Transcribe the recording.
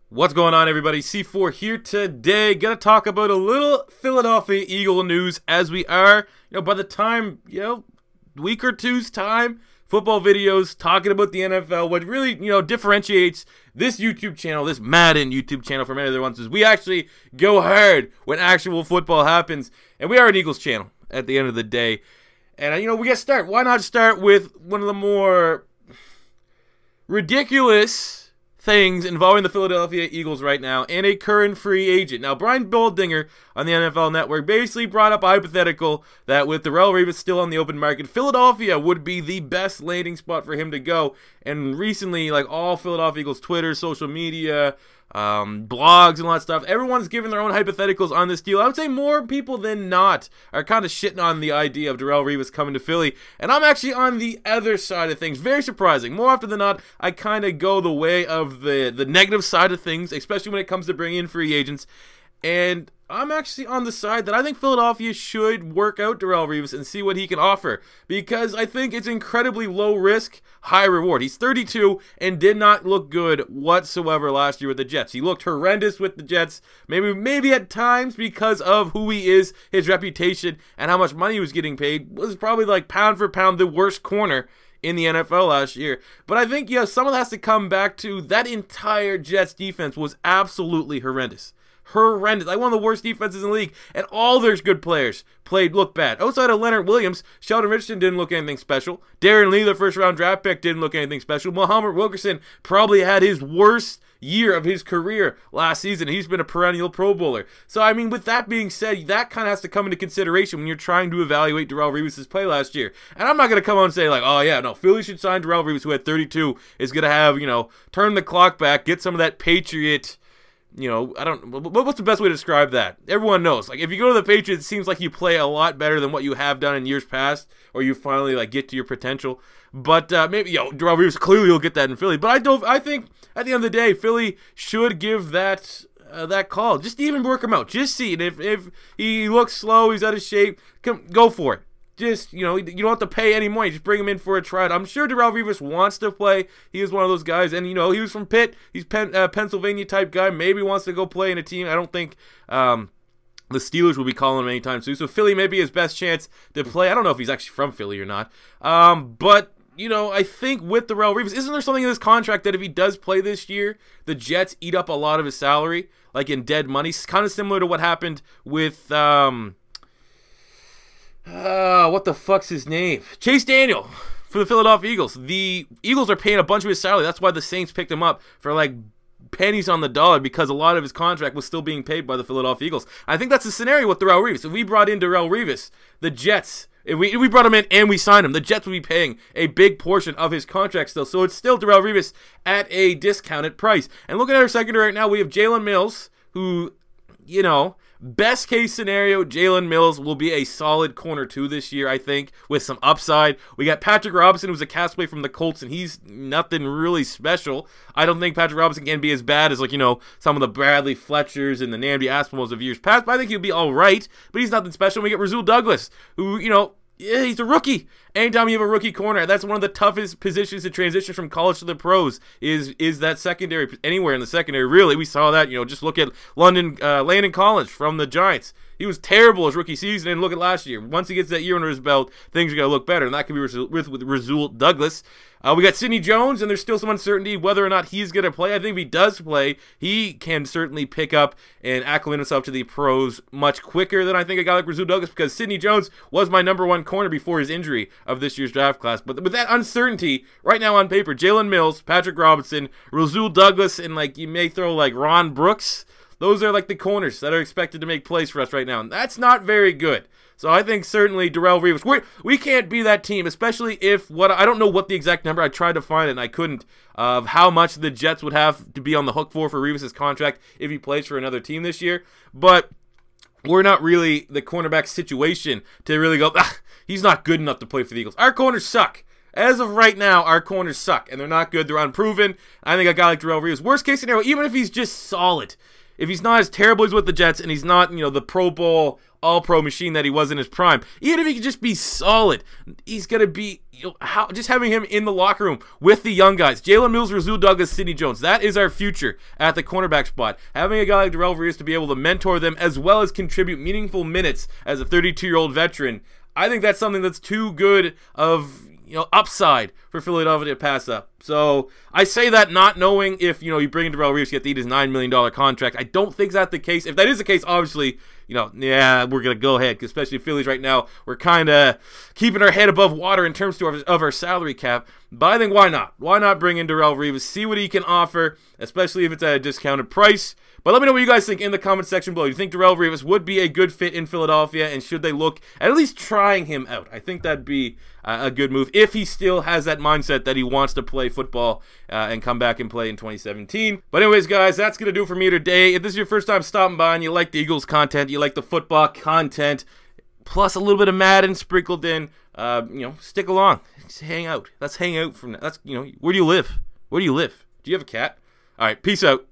What's going on, everybody? C4 here today. Gonna talk about a little Philadelphia Eagle news as we are, by the time, week or two's time, football videos talking about the NFL. What really, differentiates this YouTube channel, this Madden YouTube channel from any other ones is we actually go hard when actual football happens. And we are an Eagles channel at the end of the day. And, we gotta start. Why not start with one of the more ridiculous things involving the Philadelphia Eagles right now and a current free agent. Now, Brian Boldinger on the NFL Network basically brought up a hypothetical that with Darrelle Revis still on the open market, Philadelphia would be the best landing spot for him to go. And recently, like all Philadelphia Eagles Twitter, social media, blogs and all that stuff, everyone's giving their own hypotheticals on this deal. I would say more people than not are kind of shitting on the idea of Darrelle Revis coming to Philly, and I'm actually on the other side of things. Very surprising. More often than not, I kind of go the way of the negative side of things, especially when it comes to bringing in free agents. And I'm actually on the side that I think Philadelphia should work out Darrelle Revis and see what he can offer, because I think it's incredibly low risk, high reward. He's 32 and did not look good whatsoever last year with the Jets. He looked horrendous with the Jets, maybe at times because of who he is, his reputation, and how much money he was getting paid. Was probably like pound for pound the worst corner in the NFL last year. But I think, some of that has to come back to that entire Jets defense was absolutely horrendous. Horrendous. Like one of the worst defenses in the league, and all their good players looked bad. Outside of Leonard Williams, Sheldon Richardson didn't look anything special. Darren Lee, the first-round draft pick, didn't look anything special. Muhammad Wilkerson probably had his worst year of his career last season. He's been a perennial Pro Bowler. So, with that being said, that kind of has to come into consideration when you're trying to evaluate Darrelle Revis' play last year. And I'm not going to come out and say, like, oh, yeah, no, Philly should sign Darrelle Revis, who at 32 is going to have, turn the clock back, get some of that Patriot, what's the best way to describe that? Everyone knows. Like, if you go to the Patriots, it seems like you play a lot better than what you have done in years past, or you finally, get to your potential. But maybe, Darrelle Revis clearly will get that in Philly. But I think, at the end of the day, Philly should give that call. Just even work him out. Just see it. If he looks slow, he's out of shape, go for it. Just, you don't have to pay any money. Just bring him in for a tryout. I'm sure Darrelle Revis wants to play. He is one of those guys. And, he was from Pitt. He's Pennsylvania type guy. Maybe wants to go play in a team. I don't think the Steelers will be calling him anytime soon. So Philly may be his best chance to play. I don't know if he's actually from Philly or not. But, I think with Darrelle Revis, isn't there something in this contract that if he does play this year, the Jets eat up a lot of his salary, like in dead money? It's kind of similar to what happened with what the fuck's his name? Chase Daniel for the Philadelphia Eagles. The Eagles are paying a bunch of his salary. That's why the Saints picked him up for like pennies on the dollar, because a lot of his contract was still being paid by the Philadelphia Eagles. I think that's the scenario with Darrelle Revis. If we brought in Darrelle Revis, the Jets, if we brought him in and we signed him, the Jets would be paying a big portion of his contract still. So it's still Darrelle Revis at a discounted price. And looking at our secondary right now, we have Jalen Mills, who, best case scenario, Jalen Mills will be a solid corner 2 this year, I think, with some upside. We got Patrick Robinson, who's a castaway from the Colts, and he's nothing really special. I don't think Patrick Robinson can be as bad as, some of the Bradley Fletchers and the Namdi Aspinalls of years past, but I think he'll be all right, but he's nothing special. We get Rasul Douglas, who, yeah, he's a rookie. Anytime you have a rookie corner, that's one of the toughest positions to transition from college to the pros, is that secondary, anywhere in the secondary, really. We saw that, just look at Landon Collins from the Giants. He was terrible his rookie season, and look at last year. Once he gets that year under his belt, things are going to look better, and that could be with Rasul Douglas. We got Sidney Jones, and there's still some uncertainty whether or not he's going to play. I think if he does play, he can certainly pick up and acclimate himself to the pros much quicker than I think a guy like Rasul Douglas, because Sidney Jones was my #1 corner before his injury of this year's draft class. But with that uncertainty, right now on paper, Jalen Mills, Patrick Robinson, Rasul Douglas, and you may throw Ron Brooks. Those are the corners that are expected to make plays for us right now, and that's not very good. So I think certainly Darrelle Revis, we can't be that team, especially if I don't know what the exact number, I tried to find it and I couldn't, of how much the Jets would have to be on the hook for Revis' contract if he plays for another team this year. But we're not really the cornerback situation to really go, he's not good enough to play for the Eagles. Our corners suck. As of right now, our corners suck, and they're not good. They're unproven. I think a guy like Darrelle Revis, worst case scenario, even if he's just solid, if he's not as terrible as with the Jets and he's not, the Pro Bowl all-pro machine that he was in his prime. Even if he could just be solid, he's going to be, just having him in the locker room with the young guys, Jalen Mills, Rasul Douglas, Sidney Jones, that is our future at the cornerback spot. Having a guy like Darrelle Revis to be able to mentor them as well as contribute meaningful minutes as a 32-year-old veteran, I think that's something that's too good of upside for Philadelphia to pass up. So I say that not knowing if, you bring in Darrelle Revis, you get to eat his $9 million contract. I don't think that's the case. If that is the case, obviously, yeah, we're going to go ahead, especially Phillies right now. We're kind of keeping our head above water in terms of our salary cap. But I think why not? Why not bring in Darrelle Revis, see what he can offer, especially if it's at a discounted price. But let me know what you guys think in the comment section below. Do you think Darrelle Revis would be a good fit in Philadelphia, and should they look at least trying him out? I think that'd be a good move if he still has that mindset that he wants to play football and come back and play in 2017. But anyways, guys, that's going to do it for me today. If this is your first time stopping by and you like the Eagles content, you like the football content, plus a little bit of Madden sprinkled in, stick along. Just hang out. Let's hang out from that. That's, where do you live? Where do you live? Do you have a cat? All right, peace out.